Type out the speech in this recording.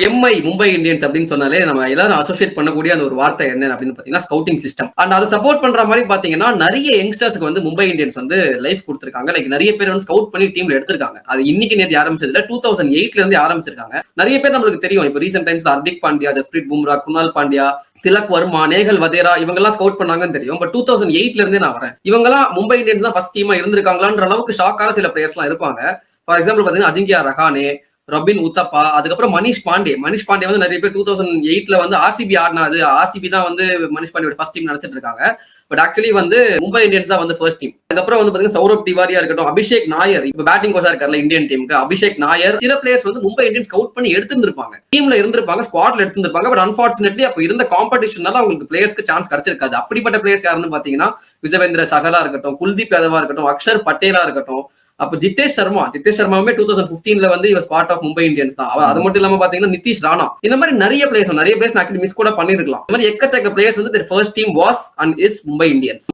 Mi Mumbai Indians அப்படின்னு சொன்னாலே நம்ம எல்லாரும் அசோசியேட் பண்ணக்கூடிய அந்த ஒரு வார்த்தை என்ன அப்படின்னு பாத்தீங்கன்னா ஸ்கவுட்டிங் சிஸ்டம். அண்ட் அதை சப்போர்ட் பண்ற மாதிரி பாத்தீங்கன்னா நிறைய யங்ஸ்டர்ஸ்க்கு வந்து மும்பை இந்தியன்ஸ் வந்து லைஃப் கொடுத்திருக்காங்க. லைக் நிறைய பேர் வந்து ஸ்கவுட் பண்ணி டீம்ல எடுத்திருக்காங்க. அது இன்னைக்கு நேற்று ஆரம்பிச்சதுல 2008ல இருந்து ஆரம்பிச்சிருக்காங்க. நிறைய பேர் நம்மளுக்கு தெரியும். இப்போ ரீசென்ட் டைம்ஸ்ல ஹர்திக் பாண்டியா, ஜஸ்பிரீத் பும்ரா, குணால் பாண்டியா, திலக் வர்மா, நேகல் வதேரா இவங்க எல்லாம் ஸ்கவுட் பண்ணாங்கன்னு தெரியும். பட் 2008ல இருந்தே நான் வரேன். இவங்க எல்லாம் மும்பை இந்தியன்ஸ் தான் ஃபர்ஸ்ட் டீமா இருந்திருக்காங்களான்ற அளவுக்கு ஷாக்கான சில பிளேயர்ஸ் எல்லாம் இருப்பாங்க. ஃபார் எக்ஸாம்பிள் பாத்தீங்கன்னா அஜிங்கியா ரஹானே, ரபின் உத்தப்பா, அதுக்கப்புறம் மனிஷ் பாண்டே வந்து நிறைய பேர் 2008ல வந்து ஆர்சிபி ஆடினாது. ஆர்சிபி தான் வந்து மனிஷ் பாண்டியோட ஃபர்ஸ்ட் டீம் நினைச்சிட்டு இருக்காங்க. பட் ஆக்சுவலி வந்து மும்பை இந்தியன்ஸ் தான் வந்து ஃபர்ஸ்ட் டீம். அதுக்கப்புறம் வந்து பாத்தீங்கன்னா சௌரப் திவாரியா இருக்கட்டும், அபிஷேக் நாயர் இப்ப பேட்டிங் கோச்சா இருக்காருல்ல இந்தியன் டீமுக்கு, அபிஷேக் நாயர் சில பிளேயர்ஸ் வந்து மும்பை இந்தியன்ஸ் ஸ்கவுட் பண்ணி எடுத்திருந்திருப்பாங்க, டீம்ல இருந்திருப்பாங்க, ஸ்குவாட்ல எடுத்திருப்பாங்க. பட் அன்பார்ச்சுனேட்லி அப்ப இருந்த காம்படிஷனால அவங்களுக்கு பிளேயர்ஸ்க்கு சான்ஸ் கிடைச்சிருக்காது. அப்படிப்பட்ட பிளேயர்ஸ் யாருன்னு பாத்தீங்கன்னா விஜயவேந்திர சகலா இருக்கட்டும், குல்தீப் யாதவா இருக்கட்டும், அக்ஷர் பட்டேலா இருக்கட்டும், அப்ப ஜித்தேஷ் சர்மாவுமே 2015ல வந்து பார்ட் ஆஃப் மும்பை இந்தியன்ஸ் தான். அது மட்டும் இல்லாம பாத்தீங்கன்னா நிதிஷ் ராணா, இந்த மாதிரி நிறைய பிளேயர்ஸ் ஆக்சுவலி மிஸ் கூட பண்ணிருக்கலாம். இந்த மாதிரி எக்கச்சக்க பிளேயர்ஸ் வந்து first team was and is Mumbai Indians.